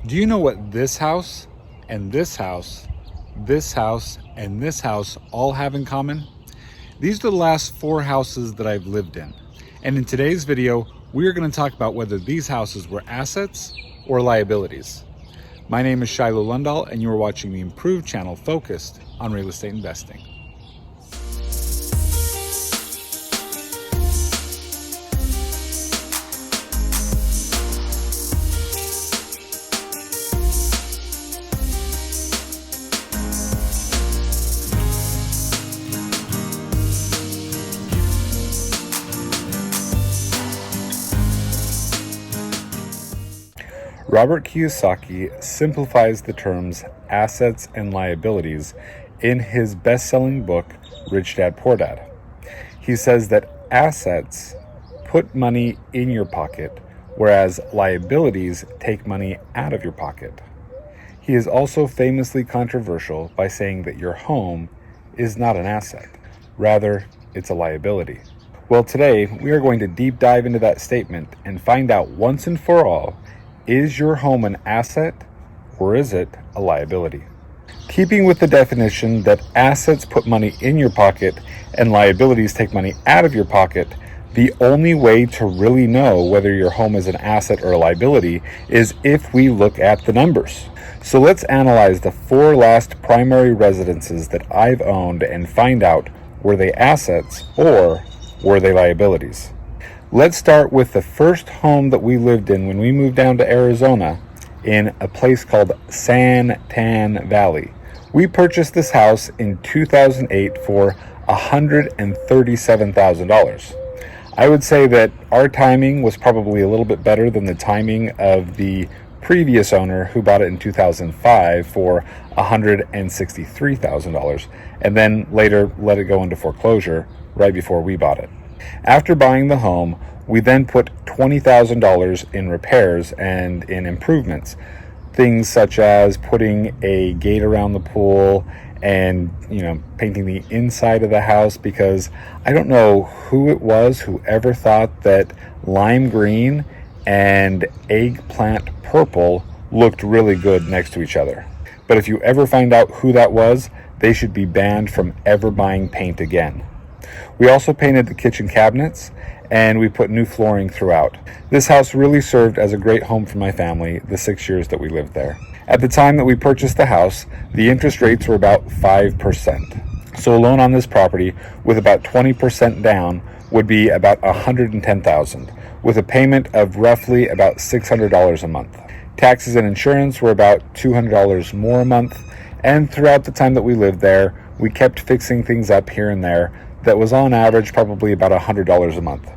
Do you know what this house and this house, this house and this house all have in common? These are the last 4 houses that I've lived in. And in today's video, we are going to talk about whether these houses were assets or liabilities. My name is Shiloh Lundahl, and you are watching the Improved channel focused on real estate investing. Robert Kiyosaki simplifies the terms assets and liabilities in his best-selling book, Rich Dad, Poor Dad. He says that assets put money in your pocket, whereas liabilities take money out of your pocket. He is also famously controversial by saying that your home is not an asset. Rather, it's a liability. Well, today we are going to deep dive into that statement and find out once and for all, is your home an asset or is it a liability? Keeping with the definition that assets put money in your pocket and liabilities take money out of your pocket, the only way to really know whether your home is an asset or a liability is if we look at the numbers. So let's analyze the 4 last primary residences that I've owned and find out, were they assets or were they liabilities? Let's start with the first home that we lived in when we moved down to Arizona in a place called San Tan Valley. We purchased this house in 2008 for $137,000. I would say that our timing was probably a little bit better than the timing of the previous owner who bought it in 2005 for $163,000 and then later let it go into foreclosure right before we bought it. After buying the home, we then put $20,000 in repairs and in improvements. Things such as putting a gate around the pool and, painting the inside of the house, because I don't know who it was who ever thought that lime green and eggplant purple looked really good next to each other. But if you ever find out who that was, they should be banned from ever buying paint again. We also painted the kitchen cabinets and we put new flooring throughout. This house really served as a great home for my family the 6 years that we lived there. At the time that we purchased the house, the interest rates were about 5%. So a loan on this property with about 20% down would be about $110,000, with a payment of roughly about $600 a month. Taxes and insurance were about $200 more a month, and throughout the time that we lived there, we kept fixing things up here and there. That was on average probably about $100 a month.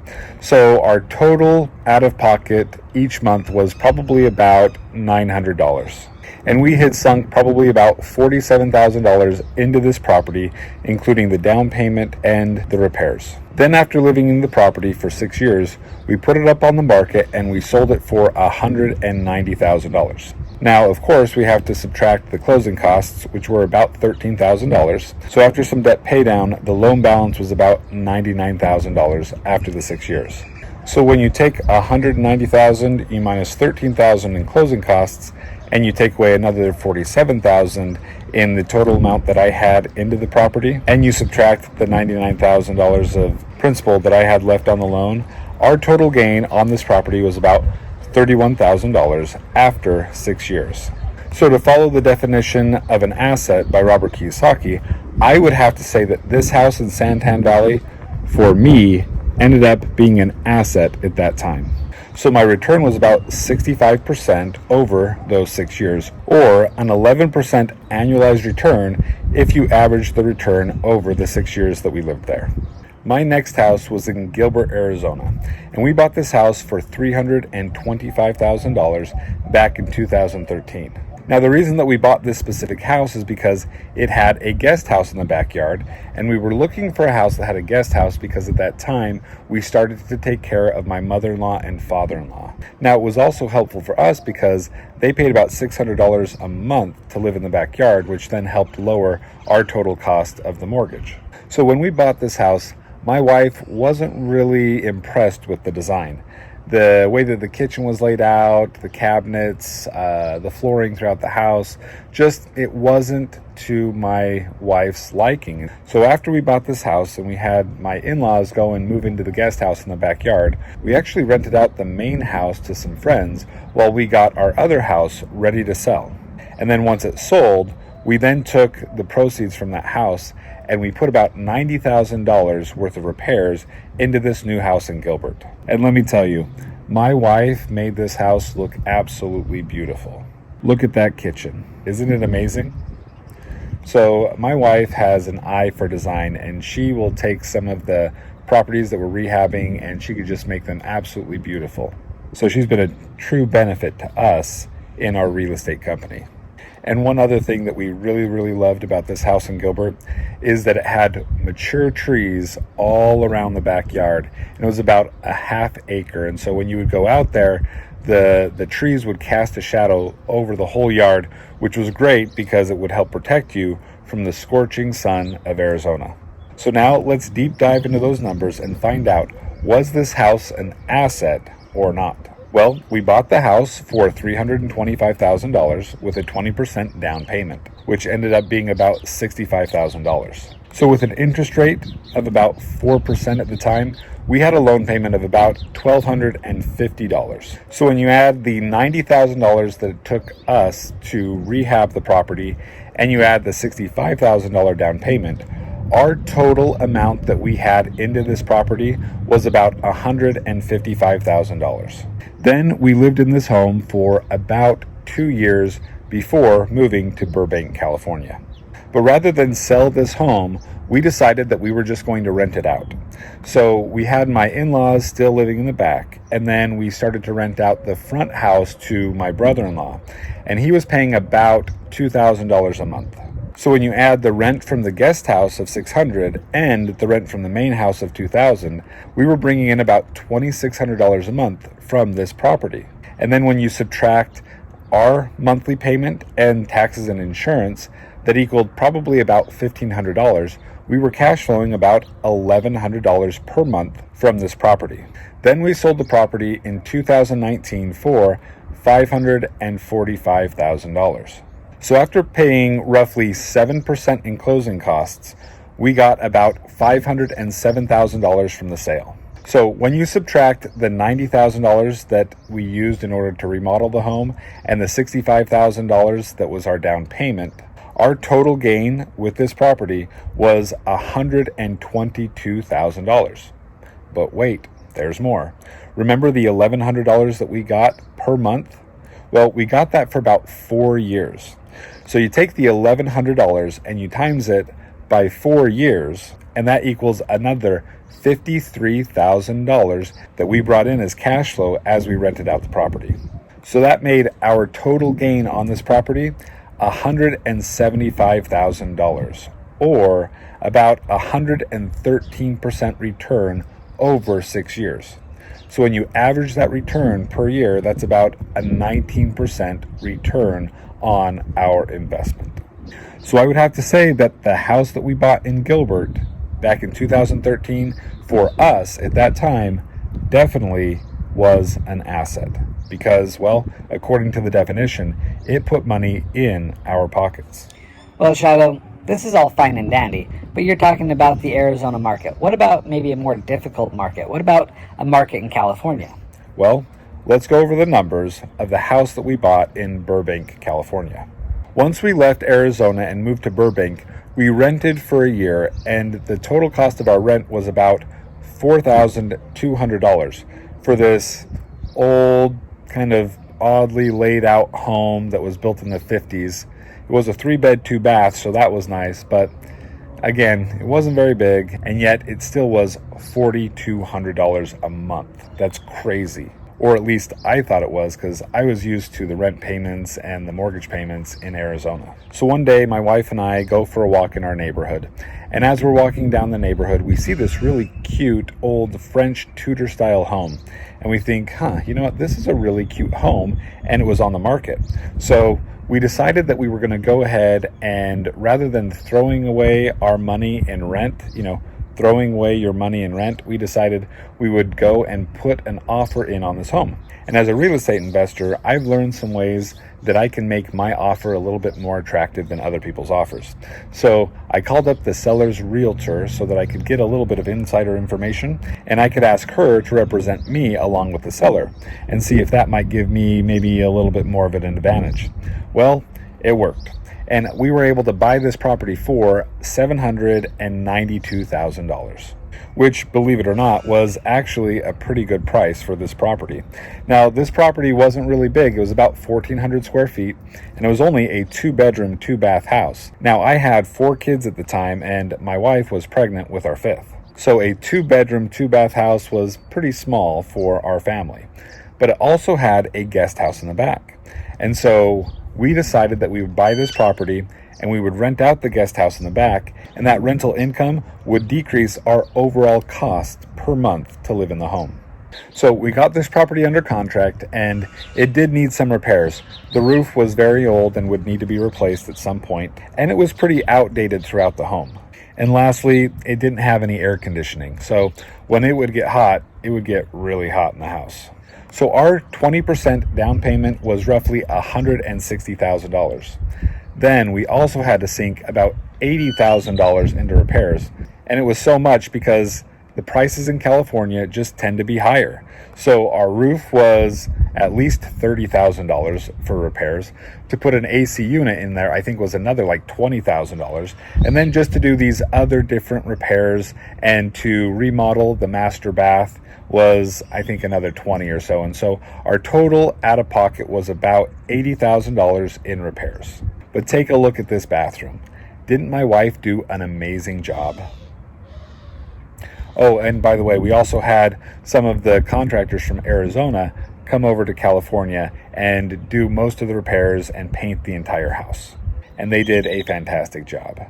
So our total out of pocket each month was probably about $900. And we had sunk probably about $47,000 into this property, including the down payment and the repairs. Then after living in the property for 6 years, we put it up on the market and we sold it for $190,000. Now, of course, we have to subtract the closing costs, which were about $13,000. So after some debt pay down, the loan balance was about $99,000 after the 6 years. So when you take $190,000, you minus $13,000 in closing costs, and you take away another $47,000 in the total amount that I had into the property, and you subtract the $99,000 of principal that I had left on the loan, our total gain on this property was about $31,000 after 6 years. So to follow the definition of an asset by Robert Kiyosaki, I would have to say that this house in San Tan Valley, for me, ended up being an asset at that time. So my return was about 65% over those 6 years, or an 11% annualized return if you average the return over the 6 years that we lived there. My next house was in Gilbert, Arizona, and we bought this house for $325,000 back in 2013. Now, the reason that we bought this specific house is because it had a guest house in the backyard, and we were looking for a house that had a guest house because at that time we started to take care of my mother-in-law and father-in-law. Now, it was also helpful for us because they paid about $600 a month to live in the backyard, which then helped lower our total cost of the mortgage. So when we bought this house, my wife wasn't really impressed with the design. The way that the kitchen was laid out, the cabinets, the flooring throughout the house, just it wasn't to my wife's liking. So after we bought this house and we had my in-laws go and move into the guest house in the backyard, we actually rented out the main house to some friends while we got our other house ready to sell. And then once it sold, we then took the proceeds from that house and we put about $90,000 worth of repairs into this new house in Gilbert. And let me tell you, my wife made this house look absolutely beautiful. Look at that kitchen. Isn't it amazing? So my wife has an eye for design, and she will take some of the properties that we're rehabbing and she could just make them absolutely beautiful. So she's been a true benefit to us in our real estate company. And one other thing that we really loved about this house in Gilbert is that it had mature trees all around the backyard. And it was about a half acre. And so when you would go out there, the trees would cast a shadow over the whole yard, which was great because it would help protect you from the scorching sun of Arizona. So now let's deep dive into those numbers and find out, was this house an asset or not? Well, we bought the house for $325,000 with a 20% down payment, which ended up being about $65,000. So with an interest rate of about 4% at the time, we had a loan payment of about $1,250. So when you add the $90,000 that it took us to rehab the property and you add the $65,000 down payment, our total amount that we had into this property was about $155,000. Then we lived in this home for about 2 years before moving to Burbank, California. But rather than sell this home, we decided that we were just going to rent it out. So we had my in-laws still living in the back, and then we started to rent out the front house to my brother-in-law, and he was paying about $2,000 a month. So when you add the rent from the guest house of $600 and the rent from the main house of $2,000, we were bringing in about $2,600 a month from this property. And then when you subtract our monthly payment and taxes and insurance, that equaled probably about $1,500. We were cash flowing about $1,100 per month from this property. Then we sold the property in 2019 for $545,000. So after paying roughly 7% in closing costs, we got about $507,000 from the sale. So when you subtract the $90,000 that we used in order to remodel the home and the $65,000 that was our down payment, our total gain with this property was $122,000. But wait, there's more. Remember the $1,100 that we got per month? Well, we got that for about 4 years. So you take the $1,100 and you times it by 4 years, and that equals another $53,000 that we brought in as cash flow as we rented out the property. So that made our total gain on this property $175,000, or about 113% return over 6 years. So when you average that return per year, that's about a 19% return on our investment. So I would have to say that the house that we bought in Gilbert back in 2013, for us at that time, definitely was an asset. Because, well, according to the definition, it put money in our pockets. Well, Shiloh, this is all fine and dandy, but you're talking about the Arizona market. What about maybe a more difficult market? What about a market in California? Well, let's go over the numbers of the house that we bought in Burbank, California. Once we left Arizona and moved to Burbank, we rented for a year, and the total cost of our rent was about $4,200 for this old, kind of oddly laid out home that was built in the 50s. It was a 3-bed, 2-bath, so that was nice, but again, it wasn't very big, and yet it still was $4,200 a month. That's crazy. Or at least I thought it was, because I was used to the rent payments and the mortgage payments in Arizona. So one day, my wife and I go for a walk in our neighborhood. And as we're walking down the neighborhood, we see this really cute old French Tudor-style home. And we think, you know what, this is a really cute home, and it was on the market. So we decided that we were going to go ahead and, rather than throwing away our money in rent, throwing away your money in rent, we decided we would go and put an offer in on this home. And as a real estate investor, I've learned some ways that I can make my offer a little bit more attractive than other people's offers. So I called up the seller's realtor so that I could get a little bit of insider information, and I could ask her to represent me along with the seller and see if that might give me maybe a little bit more of an advantage. Well, it worked. And we were able to buy this property for $792,000, which, believe it or not, was actually a pretty good price for this property. Now, this property wasn't really big. It was about 1,400 square feet, and it was only a 2-bedroom, 2-bath house. Now, I had 4 kids at the time, and my wife was pregnant with our 5th. So a 2-bedroom, 2-bath house was pretty small for our family. But it also had a guest house in the back. And so we decided that we would buy this property and we would rent out the guest house in the back, and that rental income would decrease our overall cost per month to live in the home. So we got this property under contract, and it did need some repairs. The roof was very old and would need to be replaced at some point, and it was pretty outdated throughout the home. And lastly, it didn't have any air conditioning, so when it would get hot, it would get really hot in the house. So our 20% down payment was roughly $160,000. Then we also had to sink about $80,000 into repairs. And it was so much because the prices in California just tend to be higher. So our roof was at least $30,000 for repairs. To put an AC unit in there, I think was another like $20,000. And then just to do these other different repairs and to remodel the master bath was, I think, another 20 or so. And so our total out of pocket was about $80,000 in repairs. But take a look at this bathroom. Didn't my wife do an amazing job? Oh, and by the way, we also had some of the contractors from Arizona come over to California and do most of the repairs and paint the entire house. And they did a fantastic job.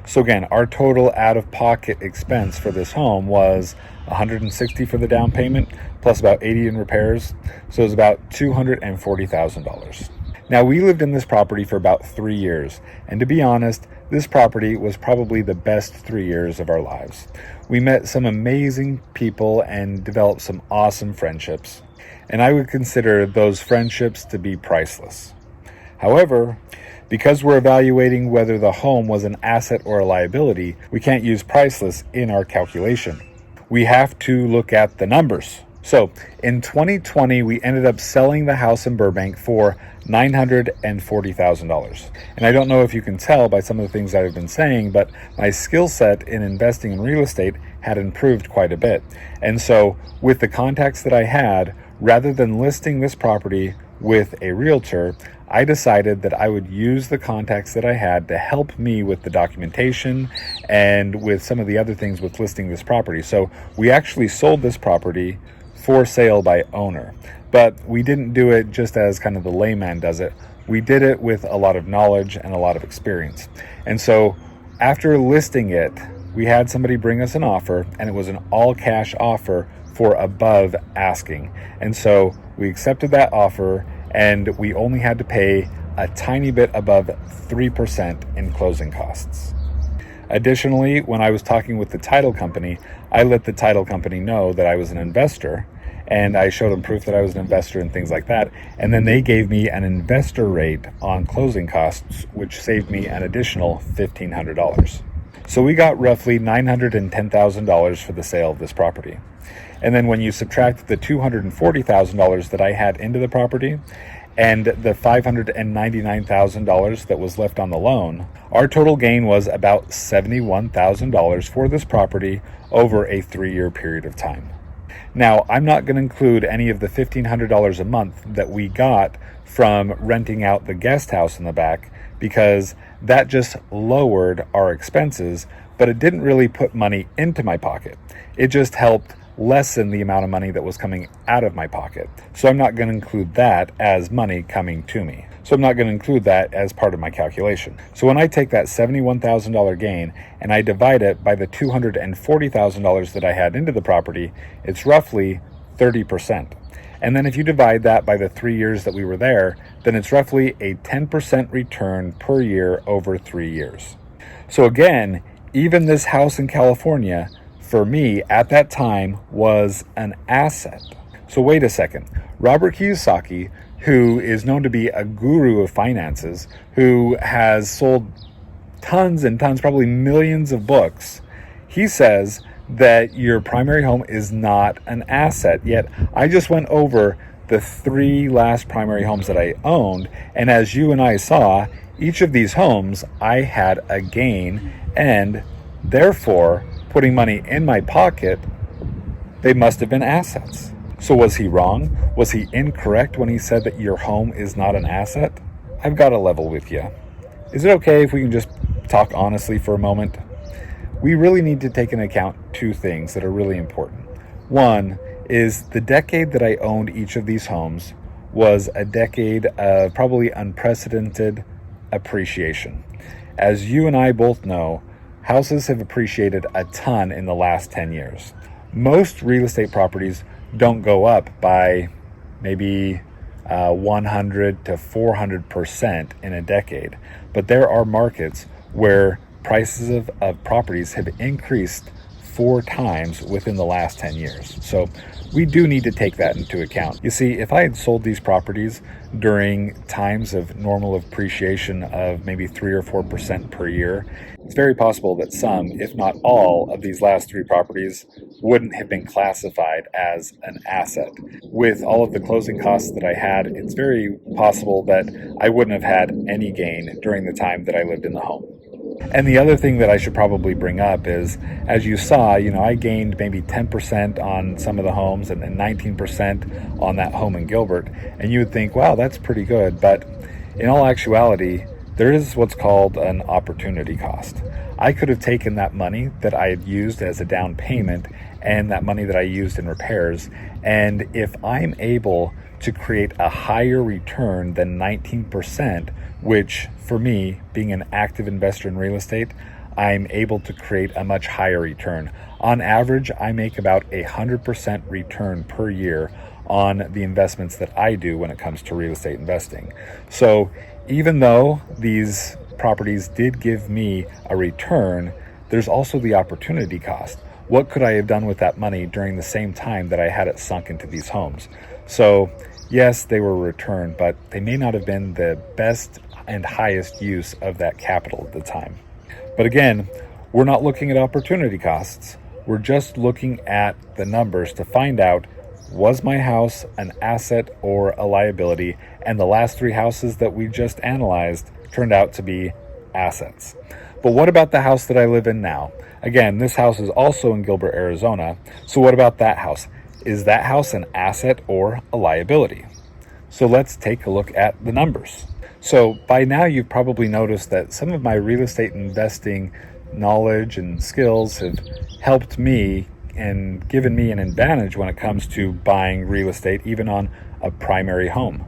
So again, our total out-of-pocket expense for this home was $160 for the down payment, plus about $80 in repairs. So it was about $240,000. Now, we lived in this property for about 3 years, and to be honest, this property was probably the best 3 years of our lives. We met some amazing people and developed some awesome friendships, and I would consider those friendships to be priceless. However, because we're evaluating whether the home was an asset or a liability, we can't use priceless in our calculation. We have to look at the numbers. So in 2020, we ended up selling the house in Burbank for $940,000. And I don't know if you can tell by some of the things I've been saying, but my skill set in investing in real estate had improved quite a bit. And so with the contacts that I had, rather than listing this property with a realtor, I decided that I would use the contacts that I had to help me with the documentation and with some of the other things with listing this property. So we actually sold this property for sale by owner, but we didn't do it just as kind of the layman does it. We did it with a lot of knowledge and a lot of experience. And so after listing it, we had somebody bring us an offer, and it was an all cash offer for above asking. And so we accepted that offer, and we only had to pay a tiny bit above 3% in closing costs. Additionally, when I was talking with the title company, I let the title company know that I was an investor, and I showed them proof that I was an investor and things like that. And then they gave me an investor rate on closing costs, which saved me an additional $1,500. So we got roughly $910,000 for the sale of this property. And then when you subtract the $240,000 that I had into the property and the $599,000 that was left on the loan, our total gain was about $71,000 for this property over a 3-year period of time. Now, I'm not going to include any of the $1,500 a month that we got from renting out the guest house in the back, because that just lowered our expenses, but it didn't really put money into my pocket. It just helped lessen the amount of money that was coming out of my pocket. So I'm not going to include that as money coming to me. So I'm not going to include that as part of my calculation. So when I take that $71,000 gain and I divide it by the $240,000 that I had into the property, it's roughly 30%. And then if you divide that by the 3 years that we were there, then it's roughly a 10% return per year over 3 years. So again, even this house in California, for me at that time was an asset. So wait a second. Robert Kiyosaki, who is known to be a guru of finances, who has sold tons and tons, probably millions of books, he says that your primary home is not an asset. Yet I just went over the 3 last primary homes that I owned, and as you and I saw, each of these homes I had a gain, and therefore putting money in my pocket, they must have been assets. So was he wrong? Was he incorrect when he said that your home is not an asset? I've got to level with you. Is it okay if we can just talk honestly for a moment? We really need to take into account 2 things that are really important. One is the decade that I owned each of these homes was a decade of probably unprecedented appreciation. As you and I both know, houses have appreciated a ton in the last 10 years. Most real estate properties don't go up by maybe 100 to 400% in a decade, but there are markets where prices of properties have increased 4 times within the last 10 years. So we do need to take that into account. You see, if I had sold these properties during times of normal appreciation of maybe 3 or 4% per year, it's very possible that some, if not all, of these last 3 properties wouldn't have been classified as an asset. With all of the closing costs that I had, it's very possible that I wouldn't have had any gain during the time that I lived in the home. And the other thing that I should probably bring up is, as you saw, I gained maybe 10% on some of the homes and 19% on that home in Gilbert. And you would think, wow, that's pretty good. But in all actuality, there is what's called an opportunity cost. I could have taken that money that I had used as a down payment and that money that I used in repairs, and if I'm able to create a higher return than 19%, which for me, being an active investor in real estate, I'm able to create a much higher return. On average, I make about 100% return per year on the investments that I do when it comes to real estate investing. So even though these properties did give me a return, there's also the opportunity cost. What could I have done with that money during the same time that I had it sunk into these homes? So yes, they were returned, but they may not have been the best and highest use of that capital at the time. But again, we're not looking at opportunity costs. We're just looking at the numbers to find out, was my house an asset or a liability? And the last 3 houses that we just analyzed turned out to be assets. But what about the house that I live in now? Again, this house is also in Gilbert, Arizona. So what about that house? Is that house an asset or a liability? So let's take a look at the numbers. So by now you've probably noticed that some of my real estate investing knowledge and skills have helped me and given me an advantage when it comes to buying real estate, even on a primary home.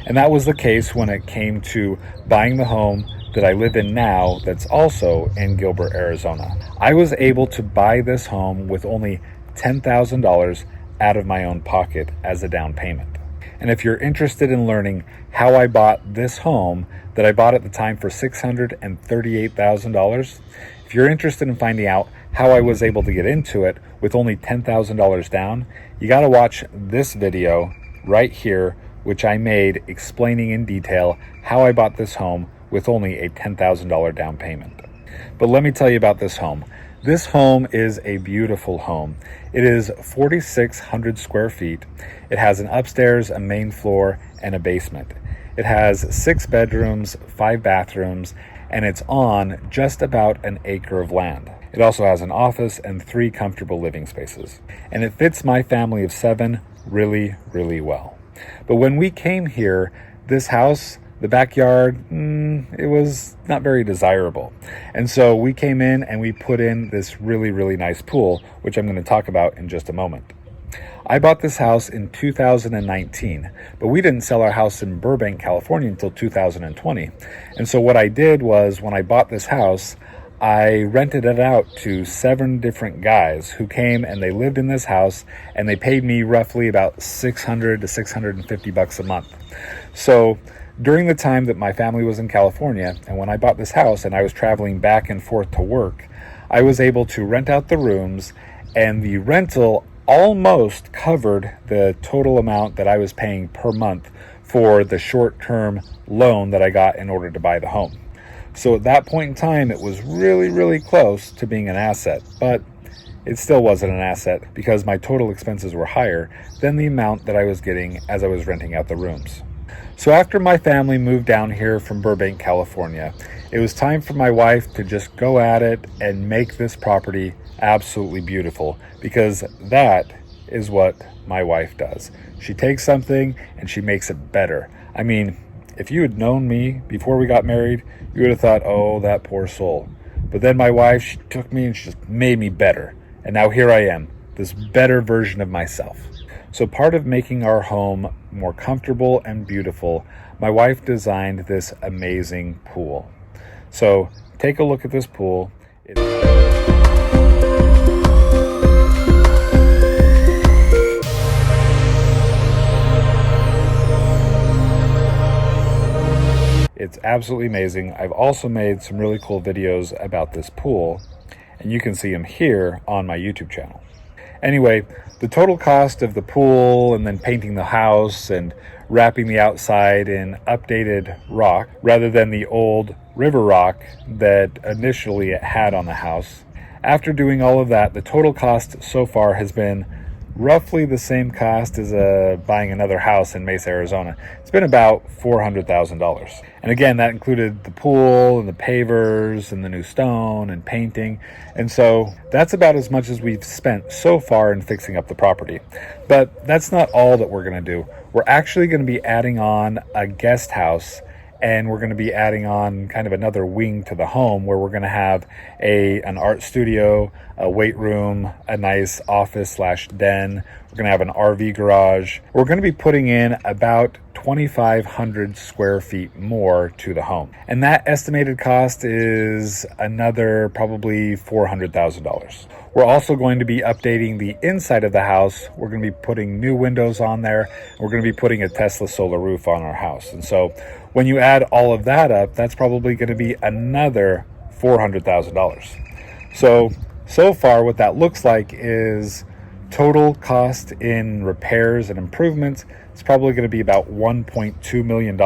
And that was the case when it came to buying the home that I live in now that's also in Gilbert, Arizona. I was able to buy this home with only $10,000 out of my own pocket as a down payment. And if you're interested in learning how I bought this home that I bought at the time for $638,000, if you're interested in finding out how I was able to get into it with only $10,000 down, you got to watch this video right here, which I made explaining in detail how I bought this home with only a $10,000 down payment. But let me tell you about this home. This home is a beautiful home. It is 4,600 square feet. It has an upstairs, a main floor, and a basement. It has 6 bedrooms, 5 bathrooms, and it's on just about an acre of land. It also has an office and 3 comfortable living spaces. And it fits my family of 7 really, really well. But when we came here, this house, the backyard, it was not very desirable. And so we came in and we put in this really, really nice pool, which I'm going to talk about in just a moment. I bought this house in 2019, but we didn't sell our house in Burbank, California until 2020. And so what I did was, when I bought this house, I rented it out to 7 different guys who came and they lived in this house, and they paid me roughly about $600 to $650 a month. So during the time that my family was in California, and when I bought this house and I was traveling back and forth to work, I was able to rent out the rooms and the rental almost covered the total amount that I was paying per month for the short-term loan that I got in order to buy the home. So at that point in time, it was really, really close to being an asset, but it still wasn't an asset because my total expenses were higher than the amount that I was getting as I was renting out the rooms. So after my family moved down here from Burbank, California, it was time for my wife to just go at it and make this property absolutely beautiful, because that is what my wife does. She takes something and she makes it better. I mean, if you had known me before we got married, you would have thought, oh, that poor soul. But then my wife, she took me and she just made me better. And now here I am, this better version of myself. So part of making our home more comfortable and beautiful, my wife designed this amazing pool. So take a look at this pool. It's absolutely amazing. I've also made some really cool videos about this pool, and you can see them here on my YouTube channel. Anyway, the total cost of the pool and then painting the house and wrapping the outside in updated rock rather than the old river rock that initially it had on the house. After doing all of that, the total cost so far has been roughly the same cost as buying another house in Mesa, Arizona. It's been about $400,000. And again, that included the pool and the pavers and the new stone and painting. And so that's about as much as we've spent so far in fixing up the property. But that's not all that we're going to do. We're actually going to be adding on a guest house, and we're going to be adding on kind of another wing to the home where we're going to have an art studio, a weight room, a nice office/den. We're going to have an RV garage. We're going to be putting in about 2,500 square feet more to the home. And that estimated cost is another probably $400,000. We're also going to be updating the inside of the house. We're going to be putting new windows on there. We're going to be putting a Tesla solar roof on our house. And so when you add all of that up, that's probably going to be another $400,000. So far what that looks like is total cost in repairs and improvements. It's probably going to be about $1.2 million.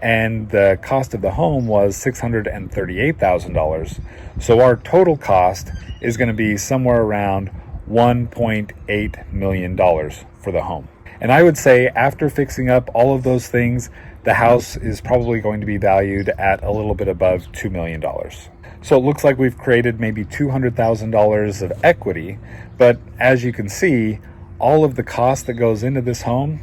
And the cost of the home was $638,000. So our total cost is going to be somewhere around $1.8 million for the home. And I would say after fixing up all of those things, the house is probably going to be valued at a little bit above $2 million. So it looks like we've created maybe $200,000 of equity, but as you can see, all of the cost that goes into this home,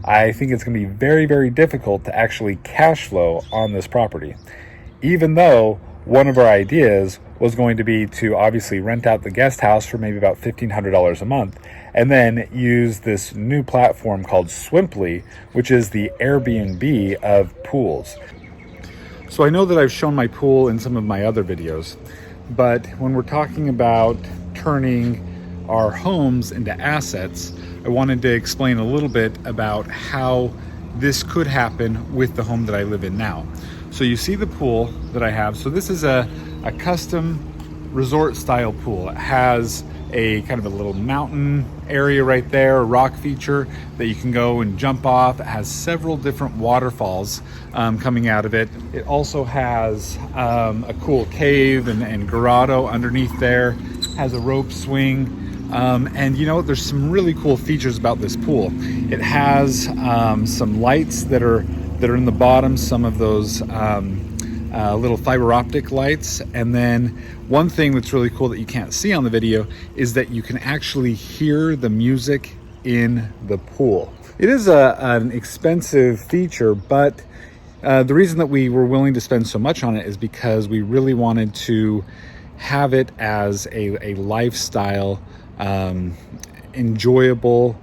I think it's going to be very, very difficult to actually cash flow on this property. Even though one of our ideas was going to be to obviously rent out the guest house for maybe about $1,500 a month, and then use this new platform called Swimply, which is the Airbnb of pools. So I know that I've shown my pool in some of my other videos, but when we're talking about turning our homes into assets, I wanted to explain a little bit about how this could happen with the home that I live in now. So you see the pool that I have. So this is a custom resort style pool. It has a kind of a little mountain area right there, a rock feature that you can go and jump off. It has several different waterfalls coming out of it. It also has a cool cave and grotto underneath there. It has a rope swing. And you know, there's some really cool features about this pool. It has some lights that are in the bottom, some of those little fiber optic lights. And then one thing that's really cool that you can't see on the video is that you can actually hear the music in the pool. It is an expensive feature, but the reason that we were willing to spend so much on it is because we really wanted to have it as a lifestyle, enjoyable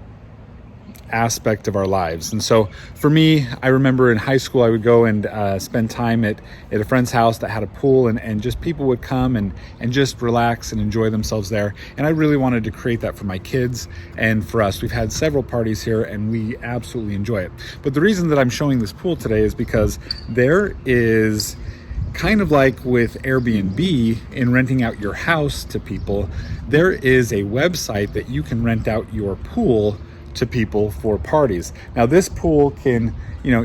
aspect of our lives. And so for me, I remember in high school I would go and spend time at a friend's house that had a pool, and just people would come and just relax and enjoy themselves there. And I really wanted to create that for my kids and for us. We've had several parties here and we absolutely enjoy it. But the reason that I'm showing this pool today is because there is kind of like with Airbnb in renting out your house to people, there is a website that you can rent out your pool to people for parties. Now this pool can,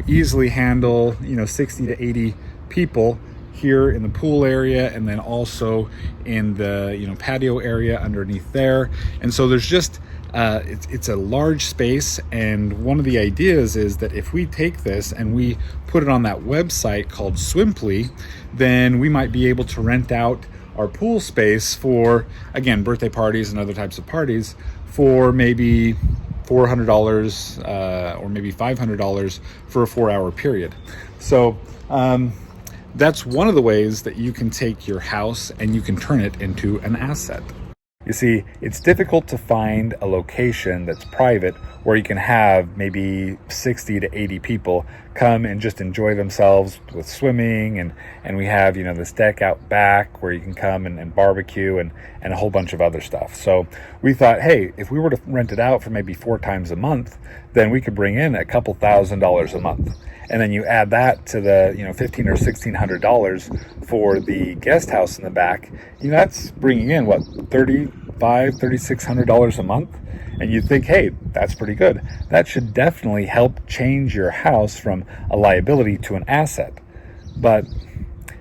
easily handle, 60 to 80 people here in the pool area, and then also in the patio area underneath there. And so there's just it's a large space, and one of the ideas is that if we take this and we put it on that website called Swimply, then we might be able to rent out our pool space for, again, birthday parties and other types of parties for maybe $400 or maybe $500 for a 4-hour period. So that's one of the ways that you can take your house and you can turn it into an asset. You see, it's difficult to find a location that's private where you can have maybe 60 to 80 people come and just enjoy themselves with swimming, and we have, this deck out back where you can come and barbecue and a whole bunch of other stuff. So we thought, hey, if we were to rent it out for maybe 4 times a month, then we could bring in a couple $1,000s a month. And then you add that to the $1,500 or $1,600 for the guest house in the back. That's bringing in what, $3,600 a month. And you think, hey, that's pretty good. That should definitely help change your house from a liability to an asset. But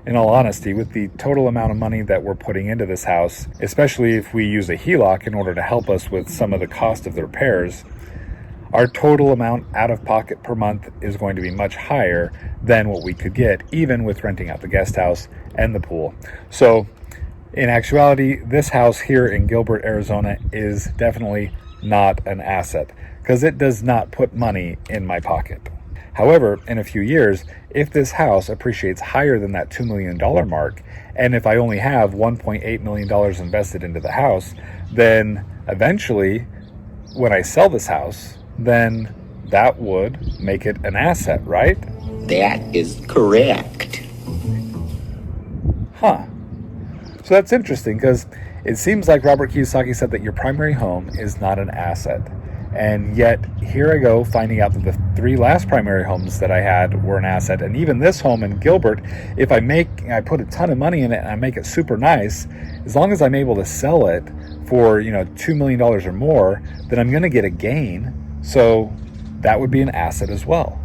in all honesty, with the total amount of money that we're putting into this house, especially if we use a HELOC in order to help us with some of the cost of the repairs, our total amount out of pocket per month is going to be much higher than what we could get even with renting out the guest house and the pool. So in actuality, this house here in Gilbert, Arizona is definitely not an asset because it does not put money in my pocket. However, in a few years, if this house appreciates higher than that $2 million mark, and if I only have $1.8 million invested into the house, then eventually when I sell this house, then that would make it an asset, right? That is correct. Huh. So that's interesting because it seems like Robert Kiyosaki said that your primary home is not an asset. And yet here I go finding out that the 3 last primary homes that I had were an asset. And even this home in Gilbert, if I put a ton of money in it and I make it super nice, as long as I'm able to sell it for, $2 million or more, then I'm going to get a gain. So that would be an asset as well.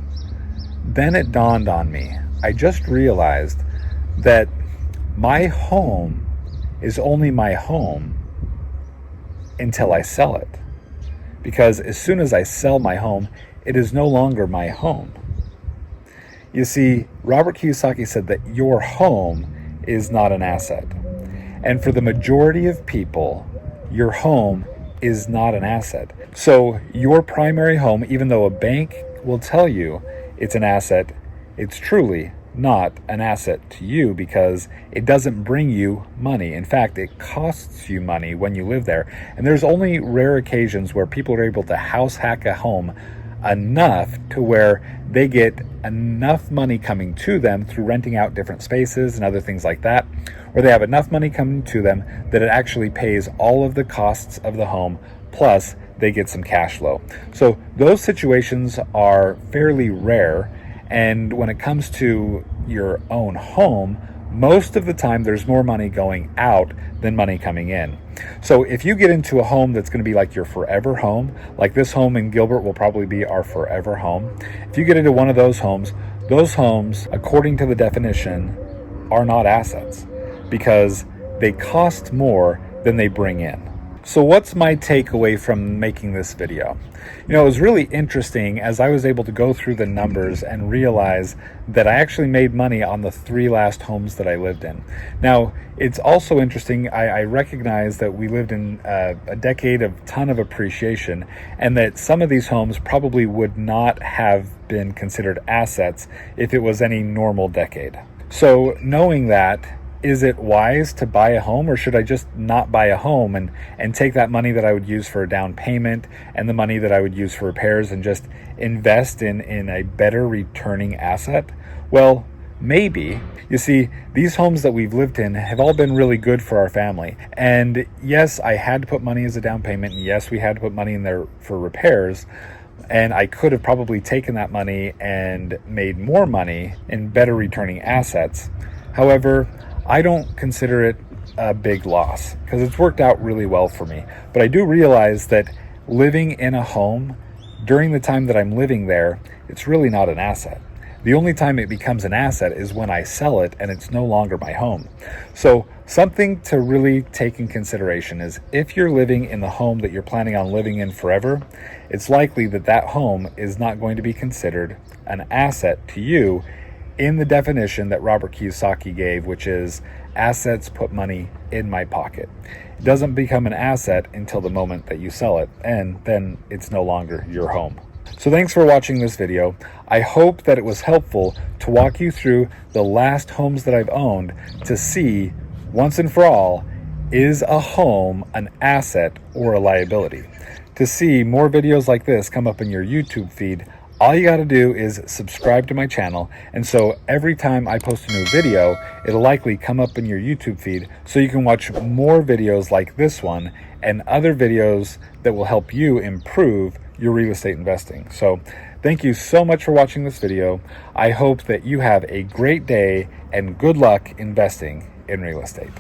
Then it dawned on me. I just realized that my home is only my home until I sell it. Because as soon as I sell my home, it is no longer my home. You see, Robert Kiyosaki said that your home is not an asset. And for the majority of people, your home is not an asset. So your primary home, even though a bank will tell you it's an asset, it's truly not an asset to you because it doesn't bring you money. In fact, it costs you money when you live there. And there's only rare occasions where people are able to house hack a home enough to where they get enough money coming to them through renting out different spaces and other things like that, or they have enough money coming to them that it actually pays all of the costs of the home, plus they get some cash flow. So those situations are fairly rare. And when it comes to your own home, most of the time there's more money going out than money coming in. So if you get into a home that's going to be like your forever home, like this home in Gilbert will probably be our forever home. If you get into one of those homes, according to the definition, are not assets because they cost more than they bring in. So what's my takeaway from making this video? It was really interesting as I was able to go through the numbers and realize that I actually made money on the 3 last homes that I lived in. Now, it's also interesting, I recognize that we lived in a decade of ton of appreciation, and that some of these homes probably would not have been considered assets if it was any normal decade. So knowing that, is it wise to buy a home, or should I just not buy a home and take that money that I would use for a down payment and the money that I would use for repairs and just invest in a better returning asset? Well, maybe. You see, these homes that we've lived in have all been really good for our family. And yes, I had to put money as a down payment, and yes, we had to put money in there for repairs. And I could have probably taken that money and made more money in better returning assets. However, I don't consider it a big loss because it's worked out really well for me. But I do realize that living in a home during the time that I'm living there, it's really not an asset. The only time it becomes an asset is when I sell it and it's no longer my home. So something to really take in consideration is if you're living in the home that you're planning on living in forever, it's likely that that home is not going to be considered an asset to you in the definition that Robert Kiyosaki gave, which is assets put money in my pocket. It doesn't become an asset until the moment that you sell it, and then it's no longer your home. So thanks for watching this video. I hope that it was helpful to walk you through the last homes that I've owned to see, once and for all, is a home an asset or a liability? To see more videos like this come up in your YouTube feed, all you got to do is subscribe to my channel, and so every time I post a new video, it'll likely come up in your YouTube feed so you can watch more videos like this one and other videos that will help you improve your real estate investing. So thank you so much for watching this video. I hope that you have a great day and good luck investing in real estate.